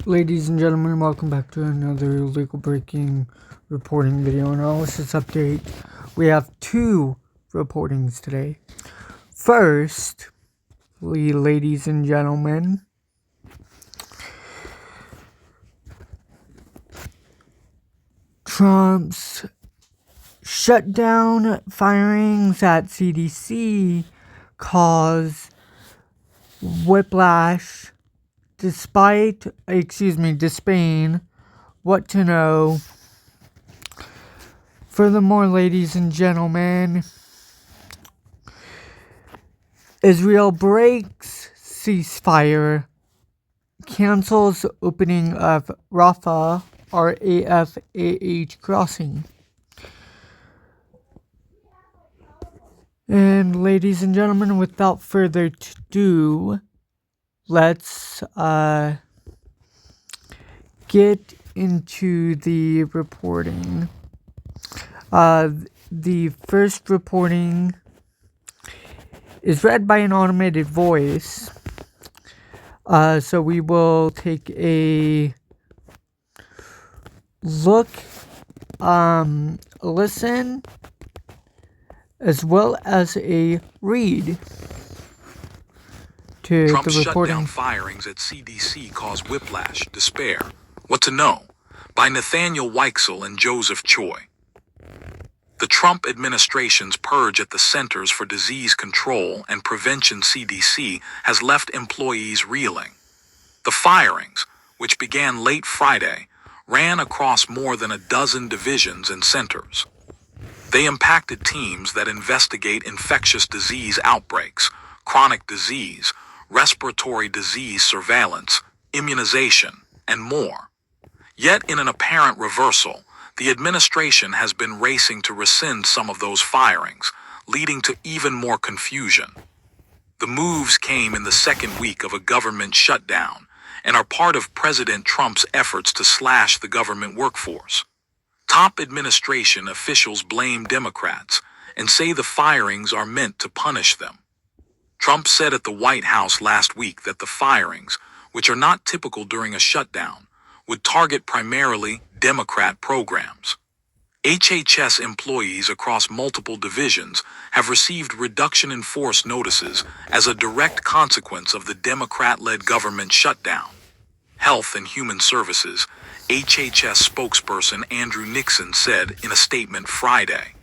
Ladies and gentlemen, welcome back to another legal breaking reporting video analysis update. We have two reportings today. First, ladies and gentlemen, Trump's shutdown firings at CDC cause whiplash despite what to know. Furthermore, ladies and gentlemen, Israel breaks ceasefire, cancels opening of Rafah, RAFAH crossing. And ladies and gentlemen, without further ado, let's get into the reporting. The first reporting is read by an automated voice. So we will take a look, listen, as well as a read to Trump's the reporting. shutdown firings at CDC cause whiplash, despair. What to know? By Nathaniel Weichsel and Joseph Choi. The Trump administration's purge at the Centers for Disease Control and Prevention CDC has left employees reeling. The firings, which began late Friday, ran across more than a dozen divisions and centers. They impacted teams that investigate infectious disease outbreaks, chronic disease, respiratory disease surveillance, immunization, and more. Yet in an apparent reversal, the administration has been racing to rescind some of those firings, leading to even more confusion. The moves came in the second week of a government shutdown and are part of President Trump's efforts to slash the government workforce. Top administration officials blame Democrats and say the firings are meant to punish them. Trump said at the White House last week that the firings, which are not typical during a shutdown, would target primarily Democrat programs. HHS employees across multiple divisions have received reduction in force notices as a direct consequence of the Democrat-led government shutdown. Health and Human Services, HHS spokesperson Andrew Nixon said in a statement Friday.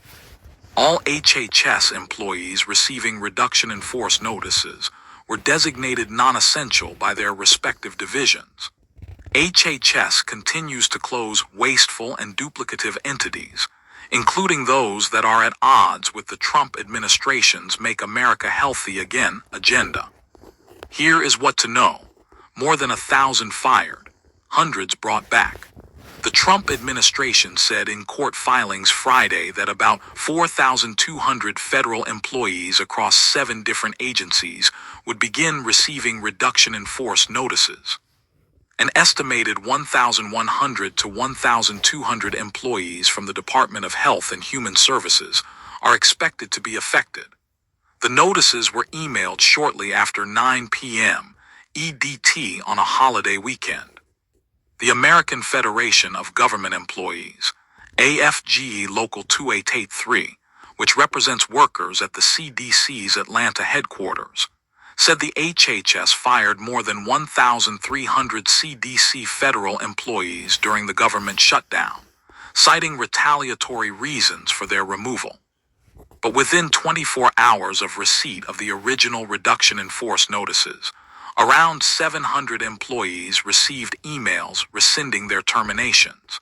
All HHS employees receiving reduction in force notices were designated non-essential by their respective divisions. HHS continues to close wasteful and duplicative entities, including those that are at odds with the Trump administration's Make America Healthy Again agenda. Here is what to know. More than 1,000 fired, hundreds brought back. The Trump administration said in court filings Friday that about 4,200 federal employees across 7 different agencies would begin receiving reduction in force notices. An estimated 1,100 to 1,200 employees from the Department of Health and Human Services are expected to be affected. The notices were emailed shortly after 9 p.m. EDT on a holiday weekend. The American Federation of Government Employees, AFGE Local 2883, which represents workers at the CDC's Atlanta headquarters, said the HHS fired more than 1,300 CDC federal employees during the government shutdown, citing retaliatory reasons for their removal. But within 24 hours of receipt of the original reduction in force notices, around 700 employees received emails rescinding their terminations.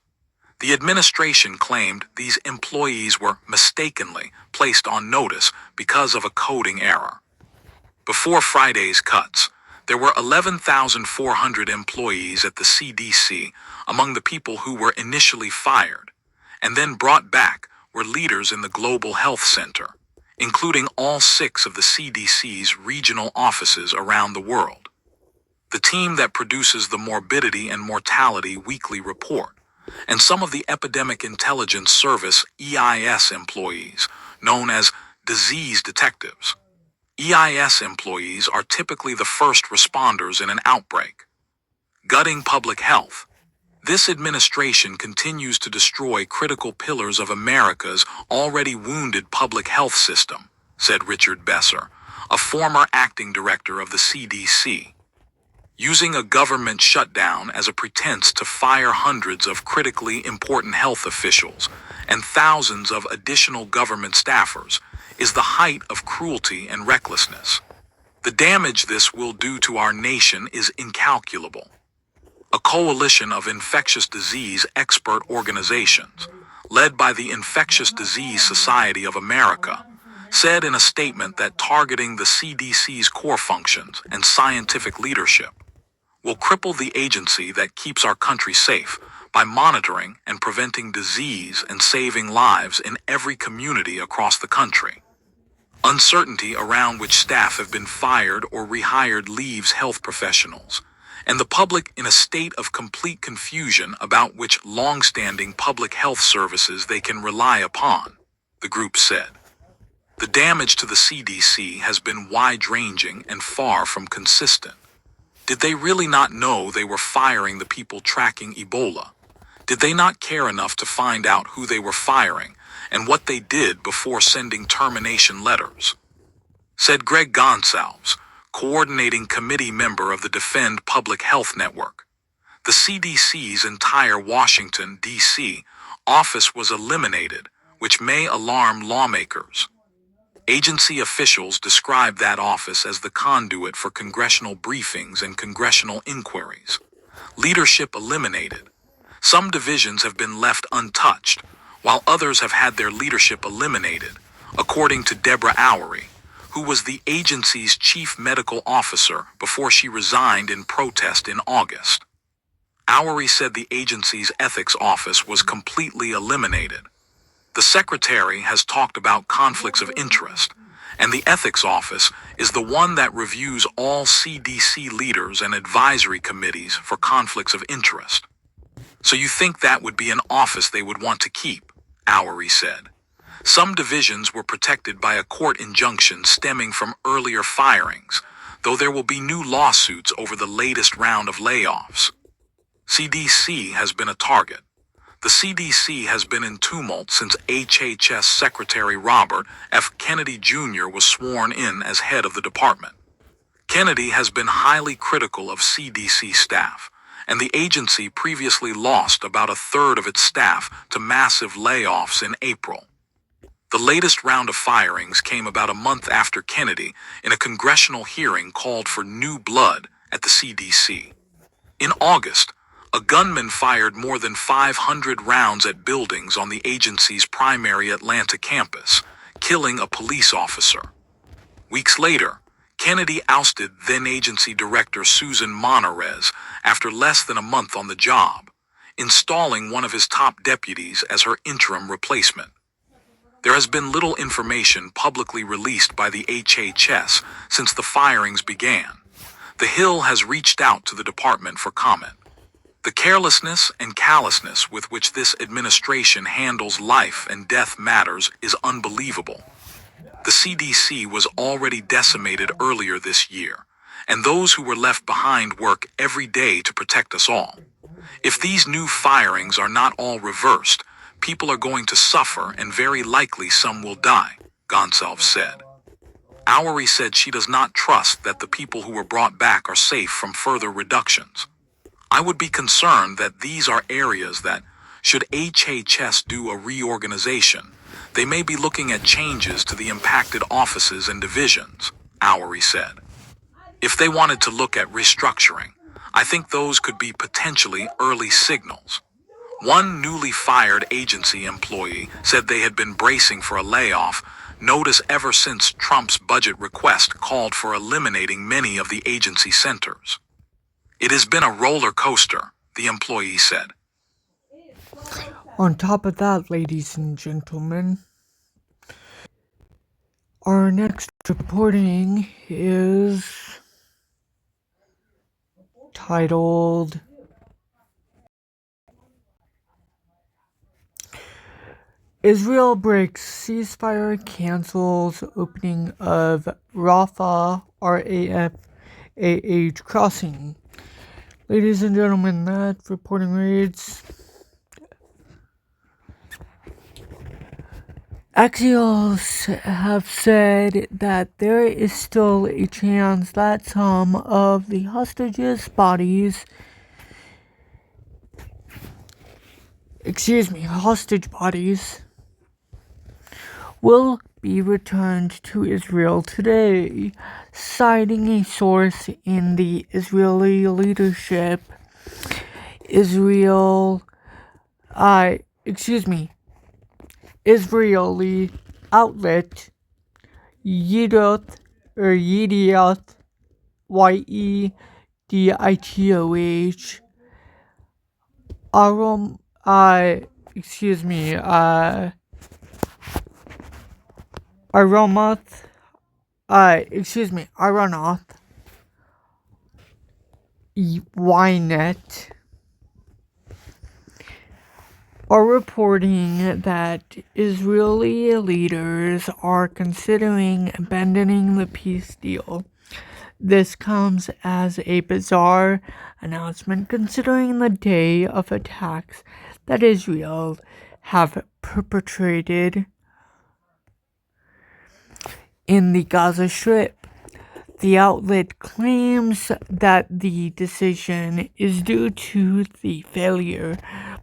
The administration claimed these employees were mistakenly placed on notice because of a coding error. Before Friday's cuts, there were 11,400 employees at the CDC among the people who were initially fired, and then brought back were leaders in the Global Health Center, including all 6 of the CDC's regional offices around the world. The team that produces the Morbidity and Mortality Weekly Report, and some of the Epidemic Intelligence Service EIS employees, known as disease detectives. EIS employees are typically the first responders in an outbreak. gutting public health. This administration continues to destroy critical pillars of America's already wounded public health system, said Richard Besser, a former acting director of the CDC. Using a government shutdown as a pretense to fire hundreds of critically important health officials and thousands of additional government staffers is the height of cruelty and recklessness. The damage this will do to our nation is incalculable. A coalition of infectious disease expert organizations, led by the Infectious Disease Society of America, said in a statement that targeting the CDC's core functions and scientific leadership will cripple the agency that keeps our country safe by monitoring and preventing disease and saving lives in every community across the country. Uncertainty around which staff have been fired or rehired leaves health professionals and the public in a state of complete confusion about which long-standing public health services they can rely upon, the group said. The damage to the CDC has been wide-ranging and far from consistent. Did they really not know they were firing the people tracking Ebola? Did they not care enough to find out who they were firing and what they did before sending termination letters? Said Greg Gonsalves, coordinating committee member of the Defend Public Health Network. The CDC's entire Washington, D.C. office was eliminated, which may alarm lawmakers. Agency officials described that office as the conduit for congressional briefings and congressional inquiries. Leadership eliminated. Some divisions have been left untouched, while others have had their leadership eliminated, according to Deborah Oury, who was the agency's chief medical officer before she resigned in protest in August. Oury said the agency's ethics office was completely eliminated. The secretary has talked about conflicts of interest, and the ethics office is the one that reviews all CDC leaders and advisory committees for conflicts of interest. So you think that would be an office they would want to keep, Oury said. Some divisions were protected by a court injunction stemming from earlier firings, though there will be new lawsuits over the latest round of layoffs. CDC has been a target. The CDC has been in tumult since HHS Secretary Robert F. Kennedy Jr. was sworn in as head of the department. Kennedy has been highly critical of CDC staff, and the agency previously lost about a third of its staff to massive layoffs in April. The latest round of firings came about a month after Kennedy, in a congressional hearing, called for new blood at the CDC. In August, a gunman fired more than 500 rounds at buildings on the agency's primary Atlanta campus, killing a police officer. Weeks later, Kennedy ousted then-agency director Susan Monarez after less than a month on the job, installing one of his top deputies as her interim replacement. There has been little information publicly released by the HHS since the firings began. The Hill has reached out to the department for comment. The carelessness and callousness with which this administration handles life and death matters is unbelievable. The CDC was already decimated earlier this year, and those who were left behind work every day to protect us all. If these new firings are not all reversed, people are going to suffer and very likely some will die, Gonsalves said. Oury said she does not trust that the people who were brought back are safe from further reductions. I would be concerned that these are areas that, should HHS do a reorganization, they may be looking at changes to the impacted offices and divisions, Oury said. If they wanted to look at restructuring, I think those could be potentially early signals. One newly fired agency employee said they had been bracing for a layoff notice ever since Trump's budget request called for eliminating many of the agency centers. It has been a roller coaster, the employee said. On top of that, ladies and gentlemen, our next reporting is titled Israel breaks ceasefire, cancels opening of Rafah RAF crossing. Ladies and gentlemen, that reporting reads, Axios have said that there is still a chance that some of the hostage bodies will be returned to Israel today, citing a source in the Israeli leadership. Israeli outlet Yediot Yeditoh Aram Aronoth Ynet are reporting that Israeli leaders are considering abandoning the peace deal. This comes as a bizarre announcement considering the day of attacks that Israel have perpetrated in the Gaza Strip. The outlet claims that the decision is due to the failure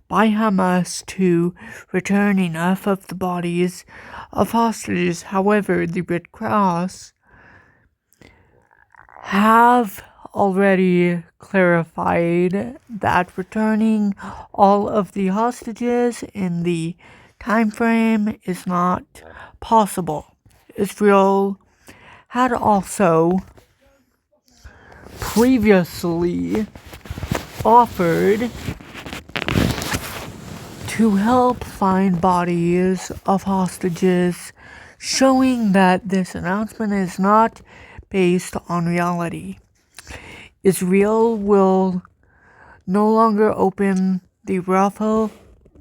by Hamas to return enough of the bodies of hostages. However, the Red Cross have already clarified that returning all of the hostages in the time frame is not possible. Israel had also previously offered to help find bodies of hostages, showing that this announcement is not based on reality. Israel will no longer open the Rafah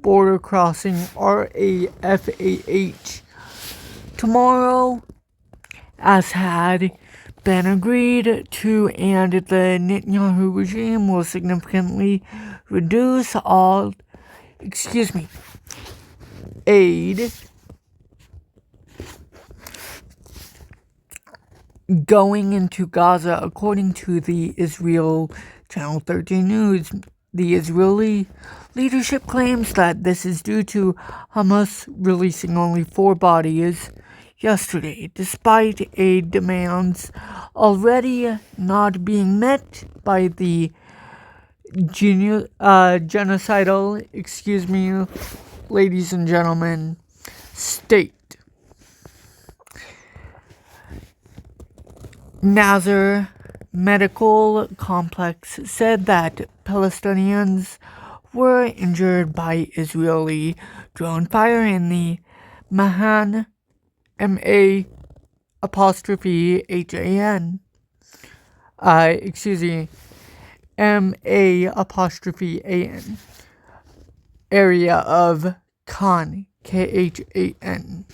border crossing RAFAH tomorrow, as had been agreed to, and the Netanyahu regime will significantly reduce all aid going into Gaza, according to the Israel Channel 13 News. The Israeli leadership claims that this is due to Hamas releasing only 4 bodies yesterday, despite aid demands already not being met by the genocidal, ladies and gentlemen, state. Nasser Medical Complex said that Palestinians were injured by Israeli drone fire in the Mahan MA'HAN MA'AN area of Khan KHAN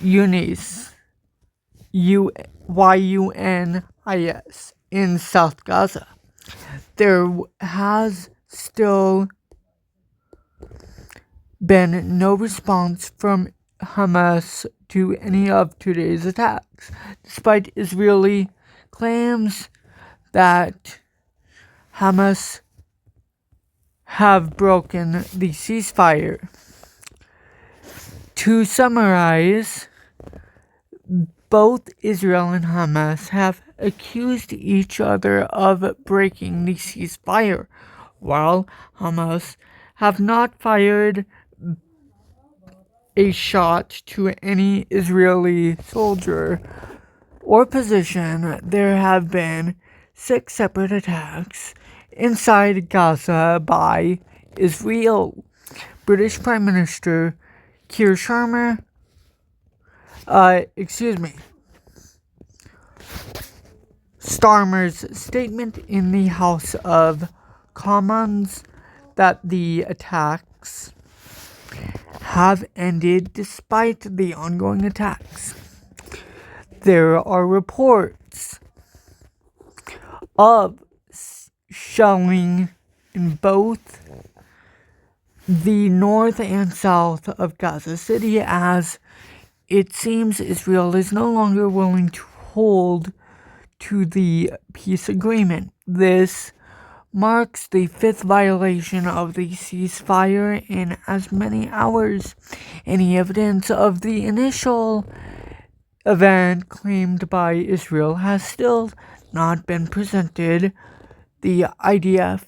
YUNIS in South Gaza. There has still been no response from Hamas to any of today's attacks, despite Israeli claims that Hamas have broken the ceasefire. To summarize, both Israel and Hamas have accused each other of breaking the ceasefire, while Hamas have not fired a shot to any Israeli soldier or position. There have been 6 separate attacks inside Gaza by Israel. British Prime Minister Keir Starmer's statement in the House of Commons that the attacks have ended despite the ongoing attacks. There are reports of shelling in both the north and south of Gaza City, as it seems Israel is no longer willing to hold to the peace agreement. This marks the fifth violation of the ceasefire in as many hours. Any evidence of the initial event claimed by Israel has still not been presented. The IDF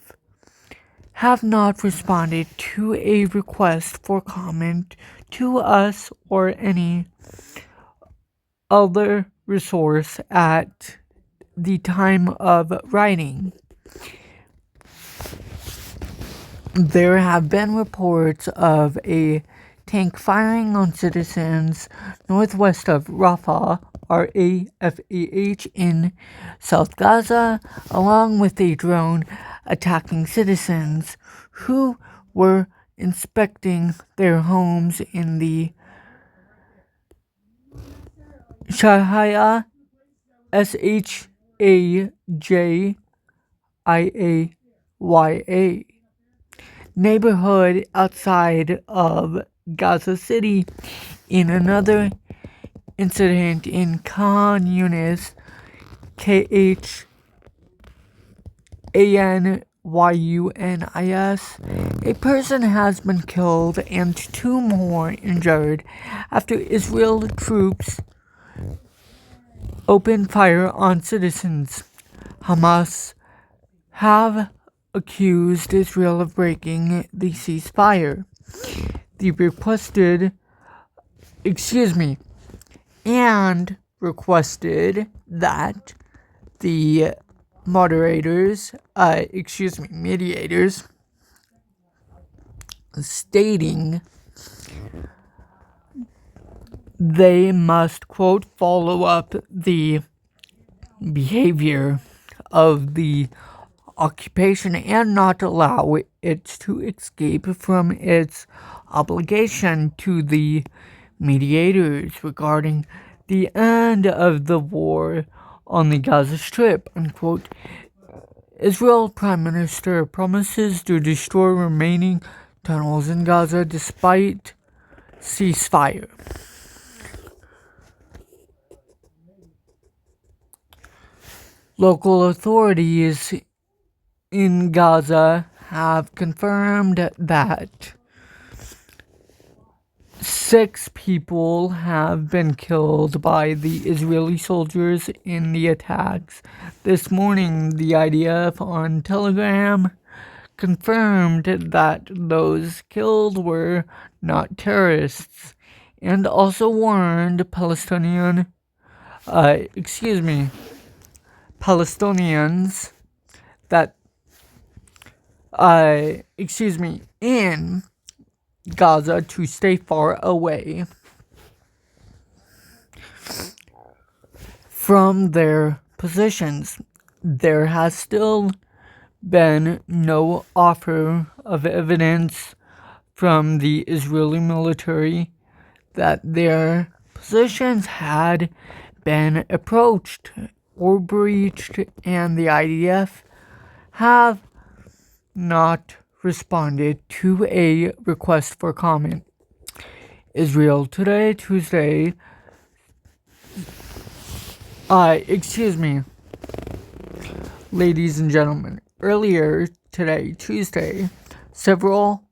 have not responded to a request for comment to us or any other resource at the time of writing. There have been reports of a tank firing on citizens northwest of Rafah, RAFAH, in South Gaza, along with a drone attacking citizens who were inspecting their homes in the Shahaya, Shajaiaya, neighborhood outside of Gaza City. In another incident in Khan Yunis, KhanYunis, a person has been killed and 2 more injured after Israel troops opened fire on citizens. Hamas have accused Israel of breaking the ceasefire. And requested that the mediators, stating they must, quote, follow up the behavior of the occupation and not allow it to escape from its obligation to the mediators regarding the end of the war on the Gaza Strip, unquote. Israel Prime Minister promises to destroy remaining tunnels in Gaza despite ceasefire. Local authorities in Gaza have confirmed that 6 people have been killed by the Israeli soldiers in the attacks. This morning, the IDF on Telegram confirmed that those killed were not terrorists, and also warned Palestinians that in Gaza to stay far away from their positions. There has still been no offer of evidence from the Israeli military that their positions had been approached or breached, and the IDF have not responded to a request for comment. Israel Today, Tuesday, ladies and gentlemen, earlier today, Tuesday, several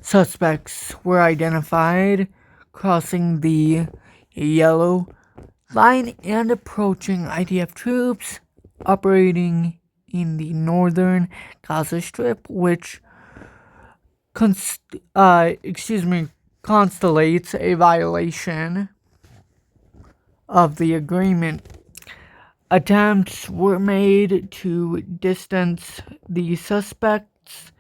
suspects were identified crossing the yellow line and approaching IDF troops operating in the northern Gaza Strip, which constellates a violation of the agreement. Attempts were made to distance the suspects.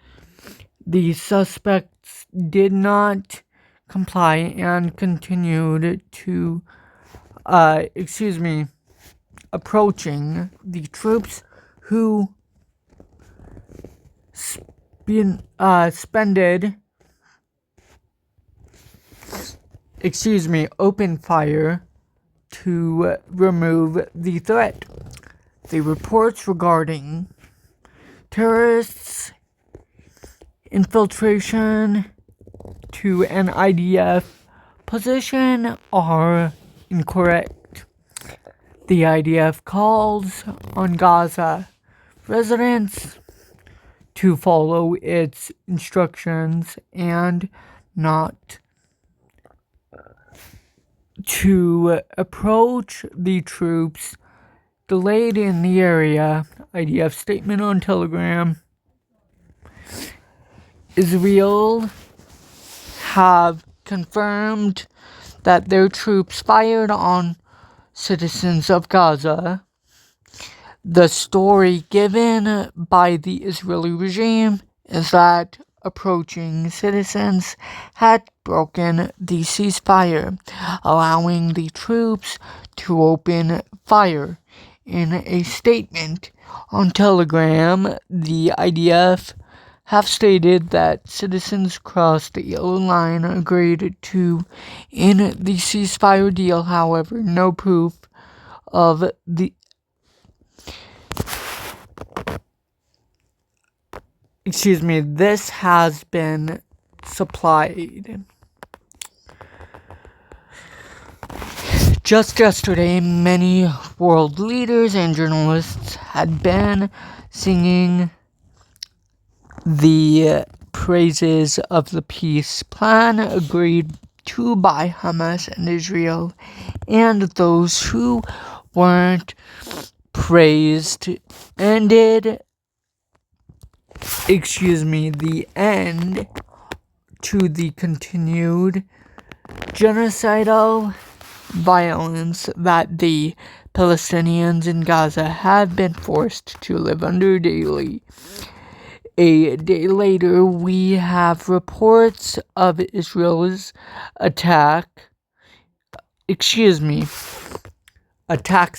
The suspects did not comply and continued to approaching the troops, who opened fire to remove the threat. The reports regarding terrorists' infiltration to an IDF position are incorrect. The IDF calls on Gaza residents to follow its instructions and not to approach the troops delayed in the area. IDF statement on Telegram. Israel have confirmed that their troops fired on citizens of Gaza. The story given by the Israeli regime is that approaching citizens had broken the ceasefire, allowing the troops to open fire. In a statement on Telegram, the IDF have stated that citizens crossed the yellow line agreed to in the ceasefire deal. However, no proof of the this has been supplied. Just yesterday, many world leaders and journalists had been singing the praises of the peace plan agreed to by Hamas and Israel, and those who weren't praised ended the end to the continued genocidal violence that the Palestinians in Gaza have been forced to live under daily. A day later, we have reports of Israel's attacks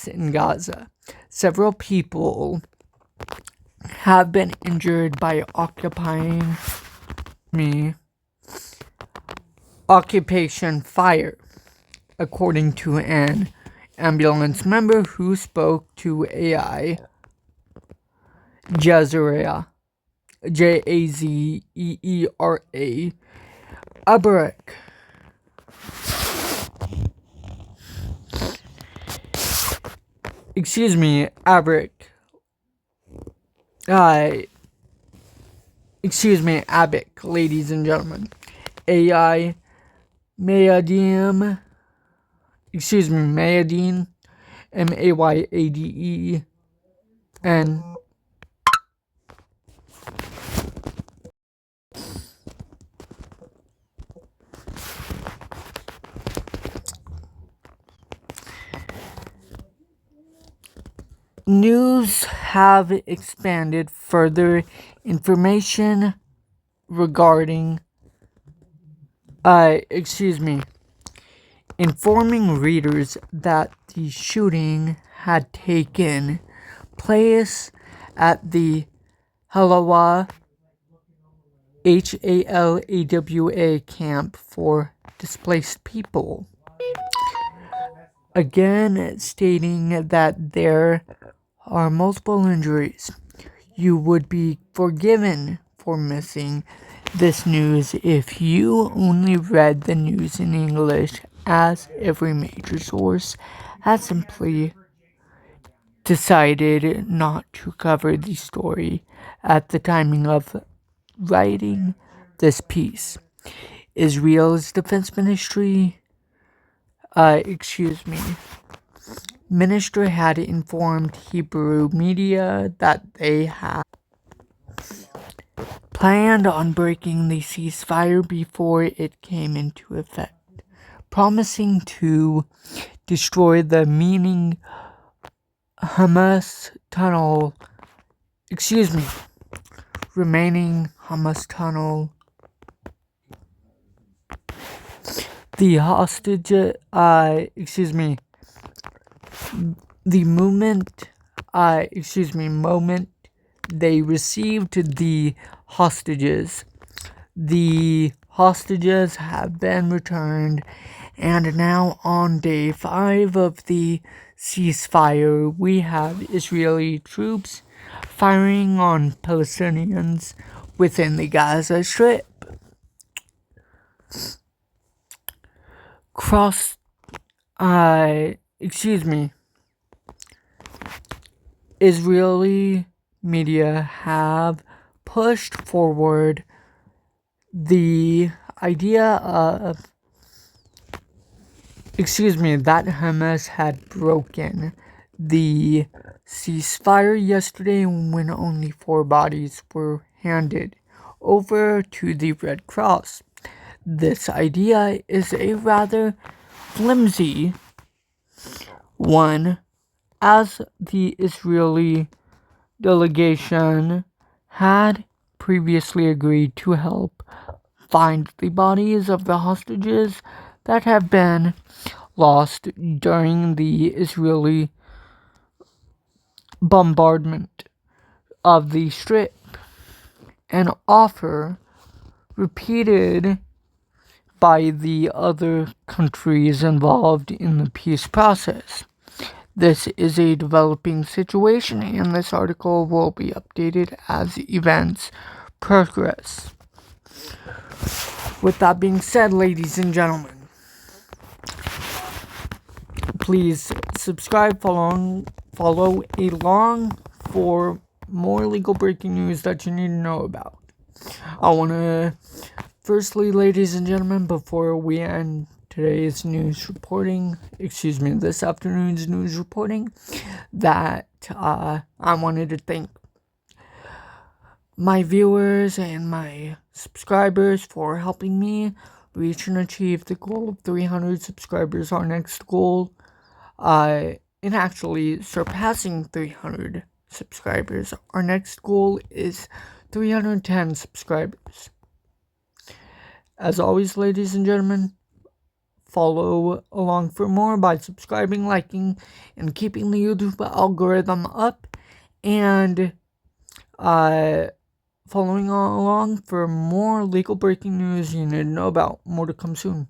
in Gaza. Several people have been injured by occupation fire, according to an ambulance member who spoke to AI Jazeera. Jazeera. Abrick. Abic, ladies and gentlemen. AI Mayadeen, Mayadeen. News have expanded further information regarding informing readers that the shooting had taken place at the Halawa HALAWA camp for displaced people. Again, stating that there are multiple injuries. You would be forgiven for missing this news if you only read the news in English, as every major source has simply decided not to cover the story at the timing of writing this piece. Israel's defense minister had informed Hebrew media that they had planned on breaking the ceasefire before it came into effect, promising to destroy the remaining Hamas tunnel. The hostage, moment they received the hostages. The hostages have been returned, and now on day 5 of the ceasefire, we have Israeli troops firing on Palestinians within the Gaza Strip. Israeli media have pushed forward the idea of that Hamas had broken the ceasefire yesterday when only 4 bodies were handed over to the Red Cross. This idea is a rather flimsy one, as the Israeli delegation had previously agreed to help find the bodies of the hostages that have been lost during the Israeli bombardment of the Strip, an offer repeated by the other countries involved in the peace process. This is a developing situation, and this article will be updated as events progress. With that being said, ladies and gentlemen, please subscribe, follow along for more legal breaking news that you need to know about. I want to, firstly, ladies and gentlemen, before we end today's news reporting, this afternoon's news reporting, that I wanted to thank my viewers and my subscribers for helping me reach and achieve the goal of 300 subscribers, our next goal, and actually surpassing 300 subscribers. Our next goal is 310 subscribers. As always, ladies and gentlemen, follow along for more by subscribing, liking, and keeping the YouTube algorithm up, and following along for more legal breaking news you need to know about. More to come soon.